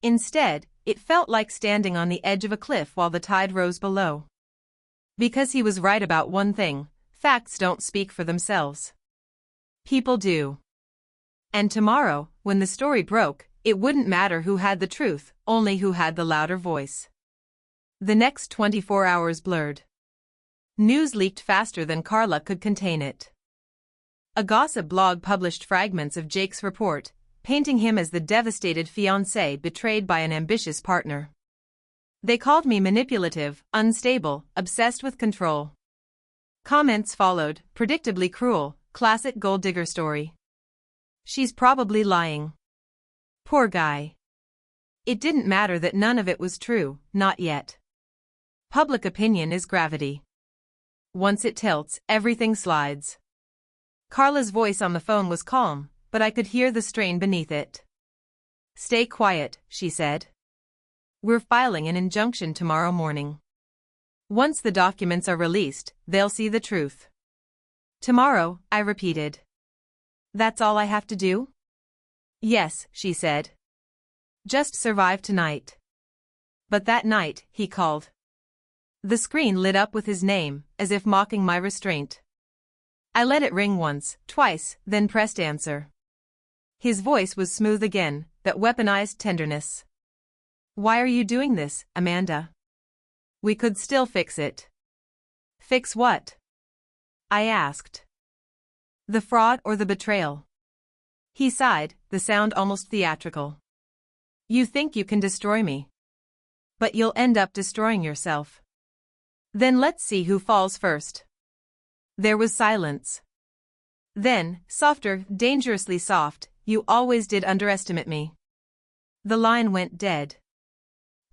Instead, it felt like standing on the edge of a cliff while the tide rose below. Because he was right about one thing, facts don't speak for themselves. People do. And tomorrow, when the story broke, it wouldn't matter who had the truth, only who had the louder voice. The next 24 hours blurred. News leaked faster than Carla could contain it. A gossip blog published fragments of Jake's report, painting him as the devastated fiancé betrayed by an ambitious partner. They called me manipulative, unstable, obsessed with control. Comments followed, predictably cruel, classic gold digger story. "She's probably lying. Poor guy." It didn't matter that none of it was true, not yet. Public opinion is gravity. Once it tilts, everything slides. Carla's voice on the phone was calm, but I could hear the strain beneath it. "Stay quiet," she said. "We're filing an injunction tomorrow morning. Once the documents are released, they'll see the truth." "Tomorrow," I repeated. "That's all I have to do?" "Yes," she said. "Just survive tonight." But that night, he called. The screen lit up with his name, as if mocking my restraint. I let it ring once, twice, then pressed answer. His voice was smooth again, that weaponized tenderness. "Why are you doing this, Amanda? We could still fix it." "Fix what?" I asked. "The fraud or the betrayal?" He sighed, the sound almost theatrical. "You think you can destroy me. But you'll end up destroying yourself. Then let's see who falls first." There was silence. Then, softer, dangerously soft, "You always did underestimate me." The line went dead.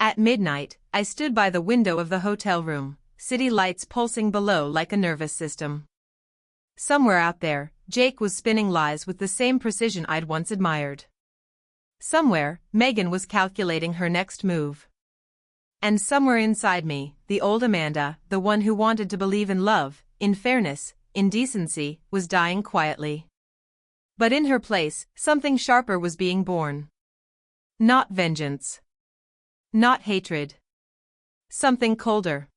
At midnight, I stood by the window of the hotel room, city lights pulsing below like a nervous system. Somewhere out there, Jake was spinning lies with the same precision I'd once admired. Somewhere, Megan was calculating her next move. And somewhere inside me, the old Amanda, the one who wanted to believe in love, in fairness, in decency, was dying quietly. But in her place, something sharper was being born. Not vengeance. Not hatred. Something colder.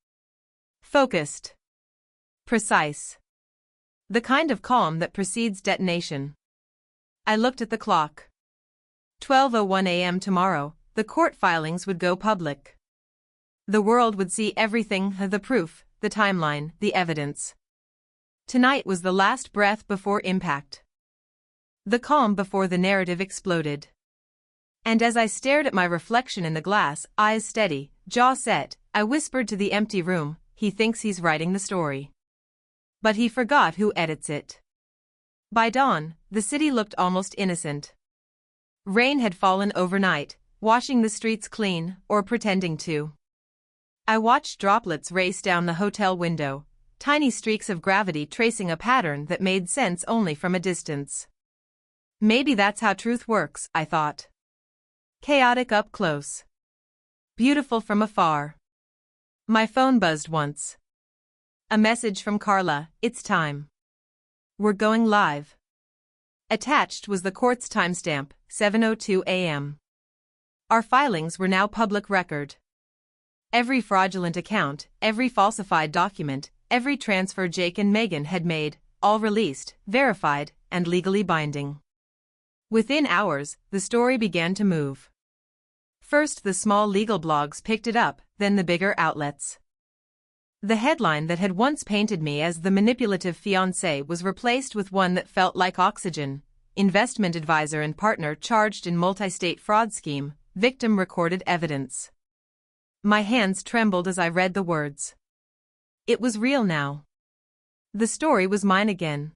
Focused. Precise. The kind of calm that precedes detonation. I looked at the clock. 12:01 a.m. tomorrow, the court filings would go public. The world would see everything, the proof, the timeline, the evidence. Tonight was the last breath before impact. The calm before the narrative exploded. And as I stared at my reflection in the glass, eyes steady, jaw set, I whispered to the empty room, he thinks he's writing the story. But he forgot who edits it. By dawn, the city looked almost innocent. Rain had fallen overnight, washing the streets clean, or pretending to. I watched droplets race down the hotel window, tiny streaks of gravity tracing a pattern that made sense only from a distance. Maybe that's how truth works, I thought. Chaotic up close. Beautiful from afar. My phone buzzed once. A message from Carla, it's time. We're going live. Attached was the court's timestamp, 7:02 a.m. Our filings were now public record. Every fraudulent account, every falsified document, every transfer Jake and Megan had made, all released, verified, and legally binding. Within hours, the story began to move. First the small legal blogs picked it up, then the bigger outlets. The headline that had once painted me as the manipulative fiancé was replaced with one that felt like oxygen: investment advisor and partner charged in multi-state fraud scheme, victim recorded evidence. My hands trembled as I read the words. It was real now. The story was mine again.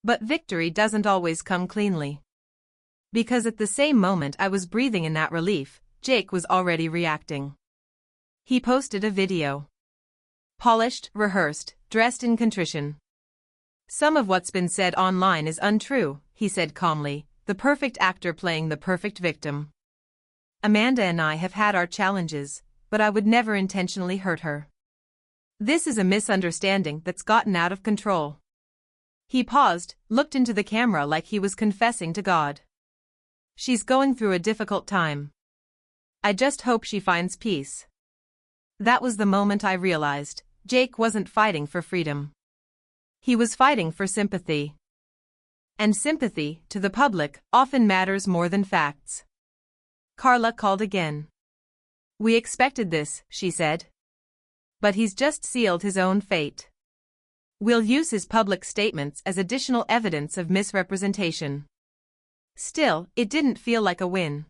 But victory doesn't always come cleanly. Because at the same moment I was breathing in that relief, Jake was already reacting. He posted a video. Polished, rehearsed, dressed in contrition. Some of what's been said online is untrue, he said calmly, the perfect actor playing the perfect victim. Amanda and I have had our challenges, but I would never intentionally hurt her. This is a misunderstanding that's gotten out of control. He paused, looked into the camera like he was confessing to God. She's going through a difficult time. I just hope she finds peace. That was the moment I realized, Jake wasn't fighting for freedom. He was fighting for sympathy. And sympathy, to the public, often matters more than facts. Carla called again. We expected this, she said. But he's just sealed his own fate. We'll use his public statements as additional evidence of misrepresentation. Still, it didn't feel like a win.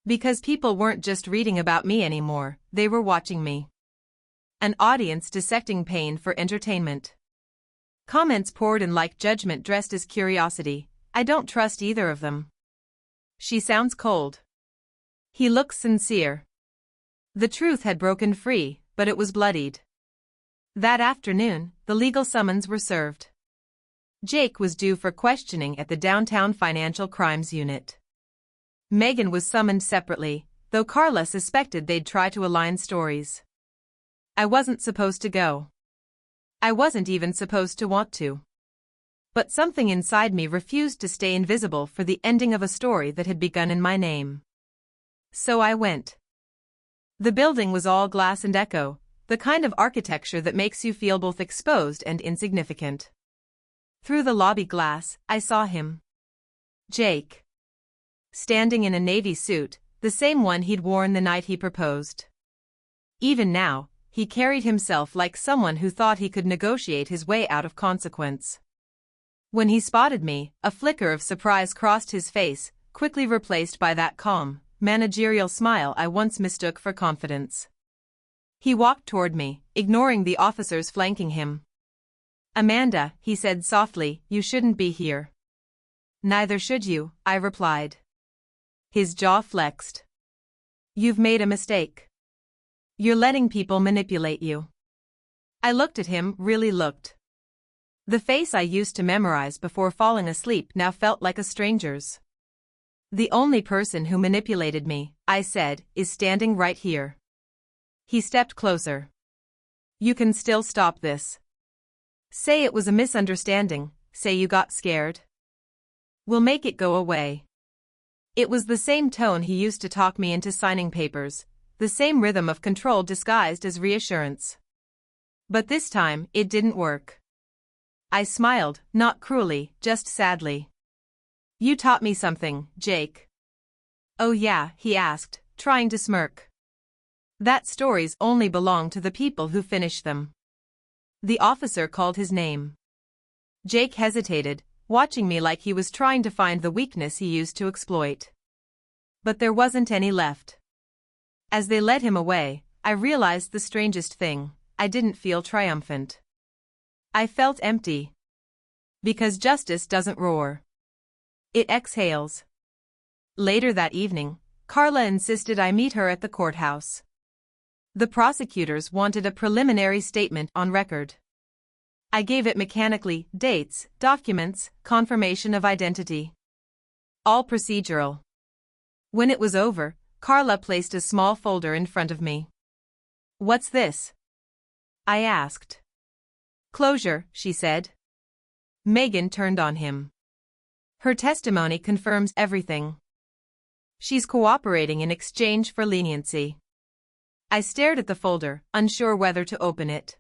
Because people weren't just reading about me anymore, they were watching me. An audience dissecting pain for entertainment. Comments poured in like judgment dressed as curiosity. I don't trust either of them. She sounds cold. He looks sincere. The truth had broken free, but it was bloodied. That afternoon, the legal summons were served. Jake was due for questioning at the Downtown Financial Crimes Unit. Megan was summoned separately, though Carla suspected they'd try to align stories. I wasn't supposed to go. I wasn't even supposed to want to. But something inside me refused to stay invisible for the ending of a story that had begun in my name. So I went. The building was all glass and echo, the kind of architecture that makes you feel both exposed and insignificant. Through the lobby glass, I saw him. Jake. Standing in a navy suit, the same one he'd worn the night he proposed. Even now, he carried himself like someone who thought he could negotiate his way out of consequence. When he spotted me, a flicker of surprise crossed his face, quickly replaced by that calm, managerial smile I once mistook for confidence. He walked toward me, ignoring the officers flanking him. Amanda, he said softly, you shouldn't be here. Neither should you, I replied. His jaw flexed. You've made a mistake. You're letting people manipulate you. I looked at him, really looked. The face I used to memorize before falling asleep now felt like a stranger's. The only person who manipulated me, I said, is standing right here. He stepped closer. You can still stop this. Say it was a misunderstanding, say you got scared. We'll make it go away. It was the same tone he used to talk me into signing papers, the same rhythm of control disguised as reassurance. But this time, it didn't work. I smiled, not cruelly, just sadly. You taught me something, Jake. Oh yeah, he asked, trying to smirk. That stories only belong to the people who finish them. The officer called his name. Jake hesitated, watching me like he was trying to find the weakness he used to exploit. But there wasn't any left. As they led him away, I realized the strangest thing. I didn't feel triumphant. I felt empty. Because justice doesn't roar. It exhales. Later that evening, Carla insisted I meet her at the courthouse. The prosecutors wanted a preliminary statement on record. I gave it mechanically, dates, documents, confirmation of identity. All procedural. When it was over, Carla placed a small folder in front of me. What's this? I asked. Closure, she said. Megan turned on him. Her testimony confirms everything. She's cooperating in exchange for leniency. I stared at the folder, unsure whether to open it.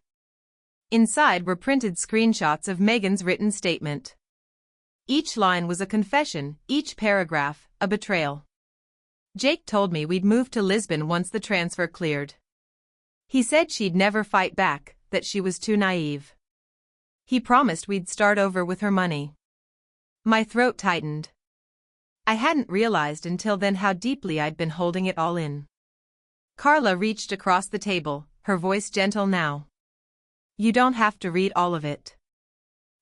Inside were printed screenshots of Megan's written statement. Each line was a confession, each paragraph, a betrayal. Jake told me we'd move to Lisbon once the transfer cleared. He said she'd never fight back, that she was too naive. He promised we'd start over with her money. My throat tightened. I hadn't realized until then how deeply I'd been holding it all in. Carla reached across the table, her voice gentle now. You don't have to read all of it.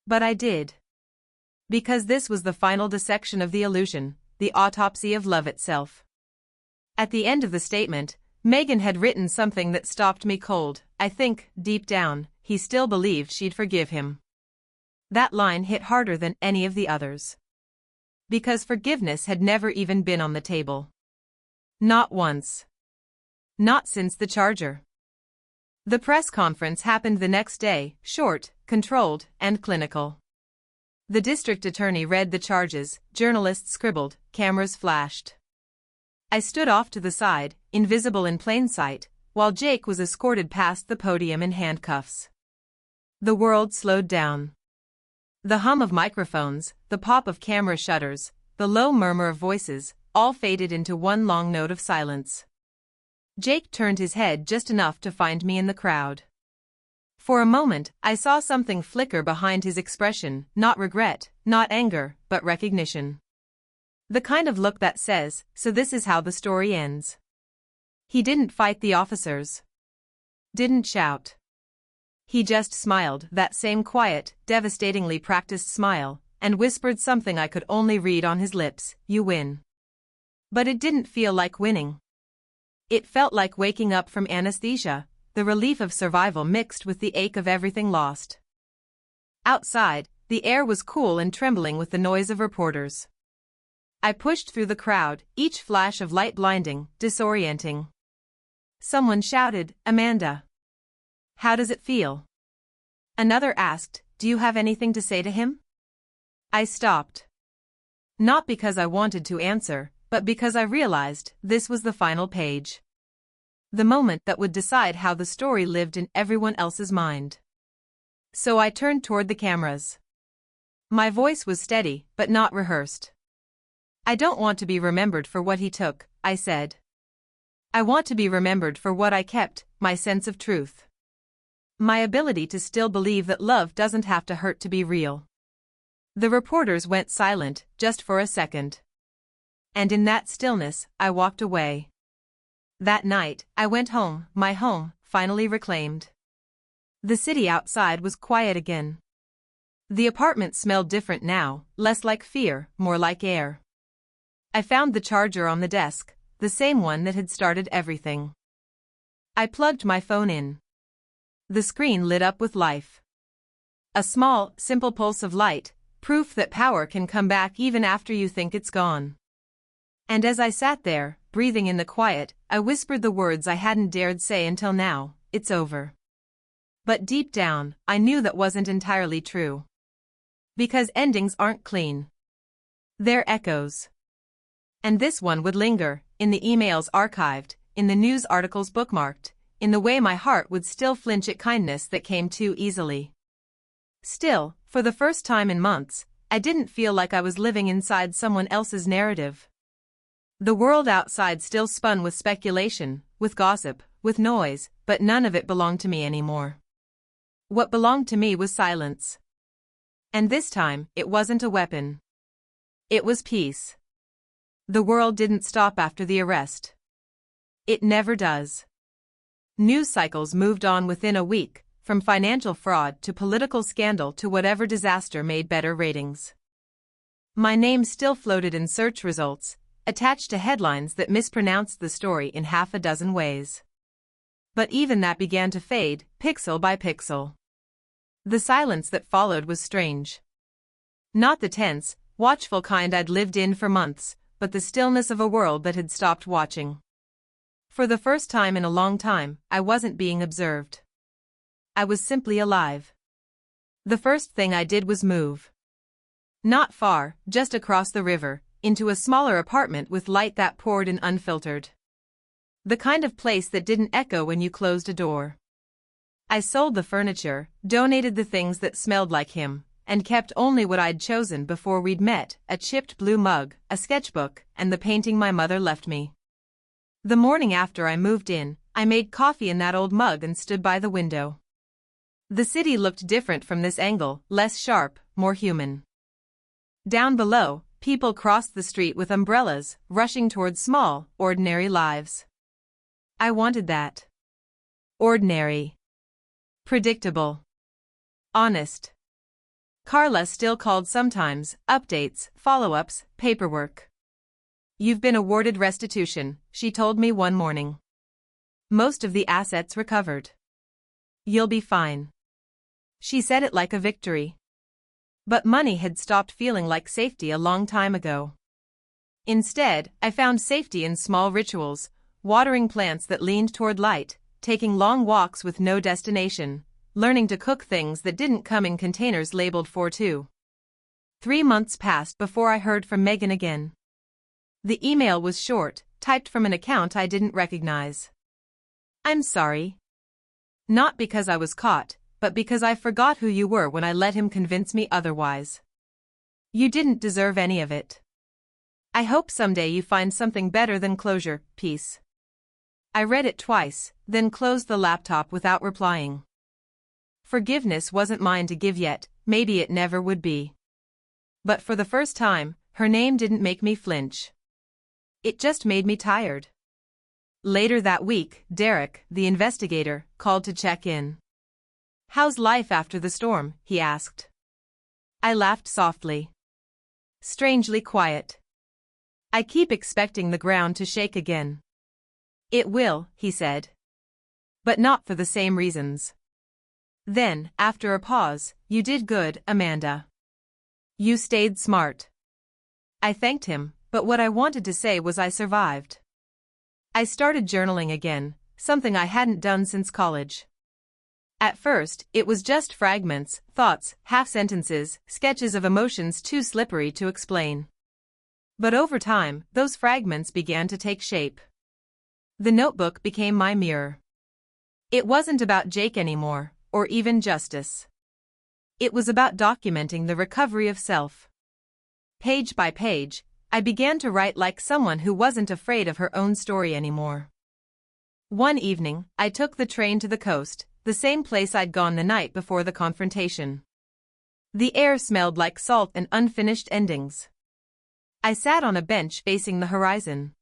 But I did. Because this was the final dissection of the illusion, the autopsy of love itself. At the end of the statement, Megan had written something that stopped me cold. I think, deep down, he still believed she'd forgive him. That line hit harder than any of the others. Because forgiveness had never even been on the table. Not once. Not since the charger. The press conference happened the next day, short, controlled, and clinical. The district attorney read the charges, journalists scribbled, cameras flashed. I stood off to the side, invisible in plain sight, while Jake was escorted past the podium in handcuffs. The world slowed down. The hum of microphones, the pop of camera shutters, the low murmur of voices, all faded into one long note of silence. Jake turned his head just enough to find me in the crowd. For a moment, I saw something flicker behind his expression, not regret, not anger, but recognition. The kind of look that says, so this is how the story ends. He didn't fight the officers. Didn't shout. He just smiled, that same quiet, devastatingly practiced smile, and whispered something I could only read on his lips, you win. But it didn't feel like winning. It felt like waking up from anesthesia, the relief of survival mixed with the ache of everything lost. Outside, the air was cool and trembling with the noise of reporters. I pushed through the crowd, each flash of light blinding, disorienting. Someone shouted, Amanda. How does it feel? Another asked, do you have anything to say to him? I stopped. Not because I wanted to answer, but because I realized this was the final page. The moment that would decide how the story lived in everyone else's mind. So I turned toward the cameras. My voice was steady, but not rehearsed. I don't want to be remembered for what he took, I said. I want to be remembered for what I kept, my sense of truth. My ability to still believe that love doesn't have to hurt to be real. The reporters went silent, just for a second. And in that stillness, I walked away. That night, I went home, my home, finally reclaimed. The city outside was quiet again. The apartment smelled different now, less like fear, more like air. I found the charger on the desk, the same one that had started everything. I plugged my phone in. The screen lit up with life. A small, simple pulse of light, proof that power can come back even after you think it's gone. And as I sat there, breathing in the quiet, I whispered the words I hadn't dared say until now, it's over. But deep down, I knew that wasn't entirely true. Because endings aren't clean. They're echoes. And this one would linger, in the emails archived, in the news articles bookmarked, in the way my heart would still flinch at kindness that came too easily. Still, for the first time in months, I didn't feel like I was living inside someone else's narrative. The world outside still spun with speculation, with gossip, with noise, but none of it belonged to me anymore. What belonged to me was silence. And this time, it wasn't a weapon. It was peace. The world didn't stop after the arrest. It never does. News cycles moved on within a week, from financial fraud to political scandal to whatever disaster made better ratings. My name still floated in search results, attached to headlines that mispronounced the story in half a dozen ways. But even that began to fade, pixel by pixel. The silence that followed was strange. Not the tense, watchful kind I'd lived in for months, but the stillness of a world that had stopped watching. For the first time in a long time, I wasn't being observed. I was simply alive. The first thing I did was move. Not far, just across the river, into a smaller apartment with light that poured in unfiltered. The kind of place that didn't echo when you closed a door. I sold the furniture, donated the things that smelled like him, and kept only what I'd chosen before we'd met, a chipped blue mug, a sketchbook, and the painting my mother left me. The morning after I moved in, I made coffee in that old mug and stood by the window. The city looked different from this angle, less sharp, more human. Down below, people crossed the street with umbrellas, rushing towards small, ordinary lives. I wanted that. Ordinary. Predictable. Honest. Carla still called sometimes, updates, follow-ups, paperwork. "You've been awarded restitution," she told me one morning. "Most of the assets recovered. You'll be fine." She said it like a victory. But money had stopped feeling like safety a long time ago. Instead, I found safety in small rituals, watering plants that leaned toward light, taking long walks with no destination, learning to cook things that didn't come in containers labeled for two. 3 months passed before I heard from Megan again. The email was short, typed from an account I didn't recognize. "I'm sorry. Not because I was caught, but because I forgot who you were when I let him convince me otherwise. You didn't deserve any of it. I hope someday you find something better than closure, peace." I read it twice, then closed the laptop without replying. Forgiveness wasn't mine to give yet, maybe it never would be. But for the first time, her name didn't make me flinch. It just made me tired. Later that week, Derek, the investigator, called to check in. "How's life after the storm?" he asked. I laughed softly. "Strangely quiet. I keep expecting the ground to shake again." "It will," he said. "But not for the same reasons." Then, after a pause, "You did good, Amanda. You stayed smart." I thanked him, but what I wanted to say was I survived. I started journaling again, something I hadn't done since college. At first, it was just fragments, thoughts, half-sentences, sketches of emotions too slippery to explain. But over time, those fragments began to take shape. The notebook became my mirror. It wasn't about Jake anymore, or even justice. It was about documenting the recovery of self. Page by page, I began to write like someone who wasn't afraid of her own story anymore. One evening, I took the train to the coast, the same place I'd gone the night before the confrontation. The air smelled like salt and unfinished endings. I sat on a bench facing the horizon.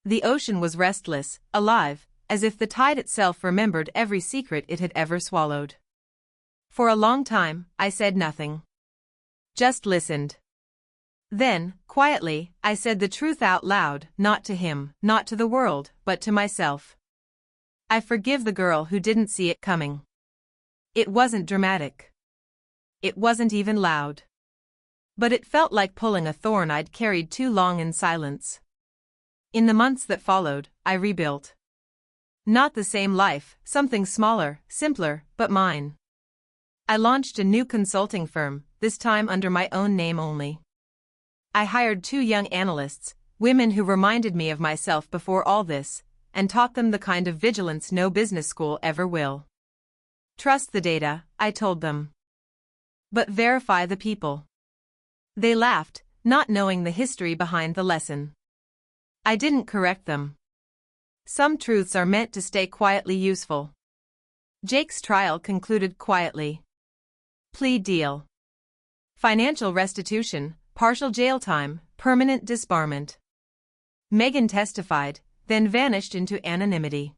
The ocean was restless, alive, as if the tide itself remembered every secret it had ever swallowed. For a long time, I said nothing. Just listened. Then, quietly, I said the truth out loud, not to him, not to the world, but to myself. I forgive the girl who didn't see it coming. It wasn't dramatic. It wasn't even loud. But it felt like pulling a thorn I'd carried too long in silence. In the months that followed, I rebuilt. Not the same life, something smaller, simpler, but mine. I launched a new consulting firm, this time under my own name only. I hired 2 young analysts, women who reminded me of myself before all this, and taught them the kind of vigilance no business school ever will. Trust the data, I told them. But verify the people. They laughed, not knowing the history behind the lesson. I didn't correct them. Some truths are meant to stay quietly useful. Jake's trial concluded quietly. Plea deal. Financial restitution, partial jail time, permanent disbarment. Megan testified, then vanished into anonymity.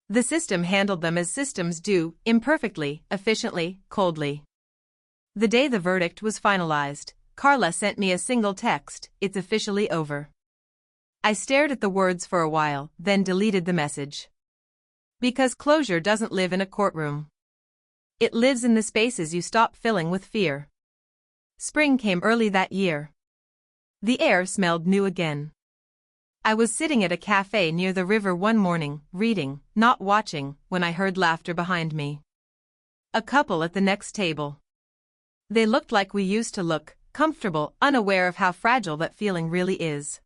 The system handled them as systems do, imperfectly, efficiently, coldly. The day the verdict was finalized, Carla sent me a single text, "It's officially over." I stared at the words for a while, then deleted the message. Because closure doesn't live in a courtroom. It lives in the spaces you stop filling with fear. Spring came early that year. The air smelled new again. I was sitting at a cafe near the river one morning, reading, not watching, when I heard laughter behind me. A couple at the next table. They looked like we used to look, comfortable, unaware of how fragile that feeling really is.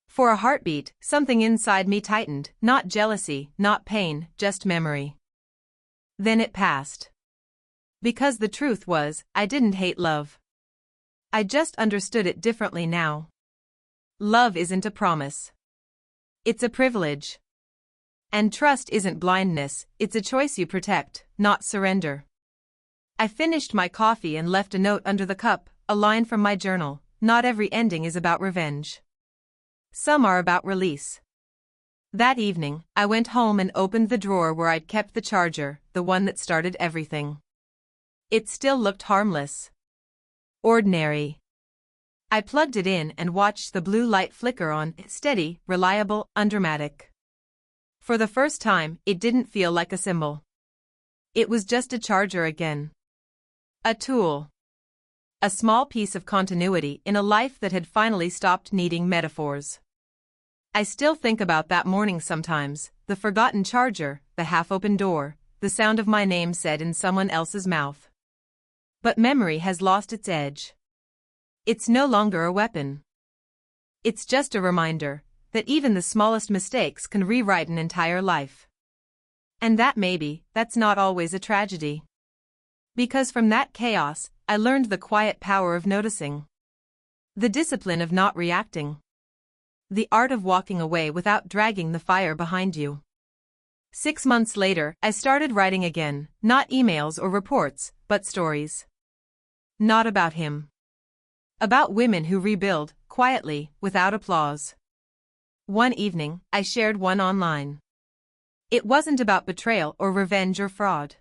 For a heartbeat, something inside me tightened, not jealousy, not pain, just memory. Then it passed. Because the truth was, I didn't hate love. I just understood it differently now. Love isn't a promise. It's a privilege. And trust isn't blindness, it's a choice you protect, not surrender. I finished my coffee and left a note under the cup, a line from my journal: not every ending is about revenge. Some are about release. That evening, I went home and opened the drawer where I'd kept the charger, the one that started everything. It still looked harmless. Ordinary. I plugged it in and watched the blue light flicker on, steady, reliable, undramatic. For the first time, it didn't feel like a symbol. It was just a charger again. A tool. A small piece of continuity in a life that had finally stopped needing metaphors. I still think about that morning sometimes, the forgotten charger, the half-open door, the sound of my name said in someone else's mouth. But memory has lost its edge. It's no longer a weapon. It's just a reminder that even the smallest mistakes can rewrite an entire life. And that that's not always a tragedy. Because from that chaos, I learned the quiet power of noticing. The discipline of not reacting. The art of walking away without dragging the fire behind you. 6 months later, I started writing again, not emails or reports, but stories. Not about him. About women who rebuild, quietly, without applause. One evening, I shared one online. It wasn't about betrayal or revenge or fraud.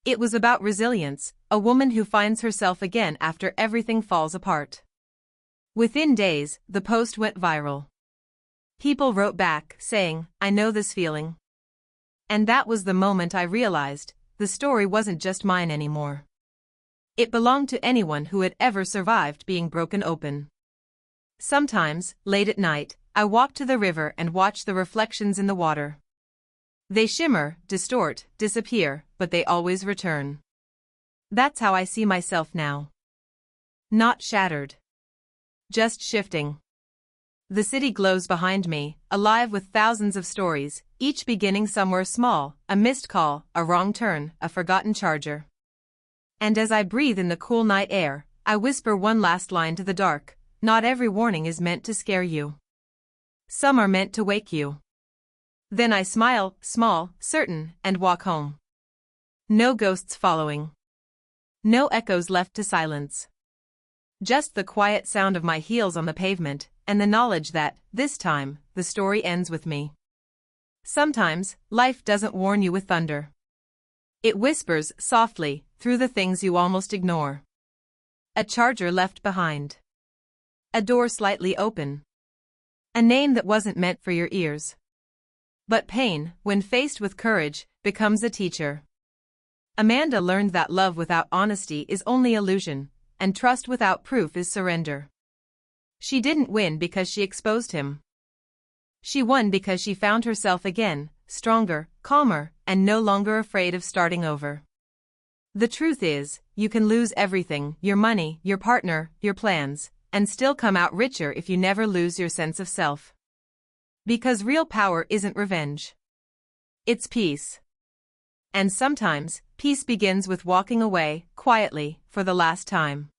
It was about resilience, a woman who finds herself again after everything falls apart. Within days, the post went viral. People wrote back, saying, "I know this feeling." And that was the moment I realized, the story wasn't just mine anymore. It belonged to anyone who had ever survived being broken open. Sometimes, late at night, I walk to the river and watch the reflections in the water. They shimmer, distort, disappear, but they always return. That's how I see myself now. Not shattered. Just shifting. The city glows behind me, alive with thousands of stories, each beginning somewhere small, a missed call, a wrong turn, a forgotten charger. And as I breathe in the cool night air, I whisper one last line to the dark: not every warning is meant to scare you. Some are meant to wake you. Then I smile, small, certain, and walk home. No ghosts following. No echoes left to silence. Just the quiet sound of my heels on the pavement, and the knowledge that, this time, the story ends with me. Sometimes, life doesn't warn you with thunder. It whispers, softly, through the things you almost ignore. A charger left behind. A door slightly open. A name that wasn't meant for your ears. But pain, when faced with courage, becomes a teacher. Amanda learned that love without honesty is only illusion, and trust without proof is surrender. She didn't win because she exposed him. She won because she found herself again, stronger, calmer, and no longer afraid of starting over. The truth is, you can lose everything, your money, your partner, your plans, and still come out richer if you never lose your sense of self. Because real power isn't revenge. It's peace. And sometimes, peace begins with walking away, quietly, for the last time.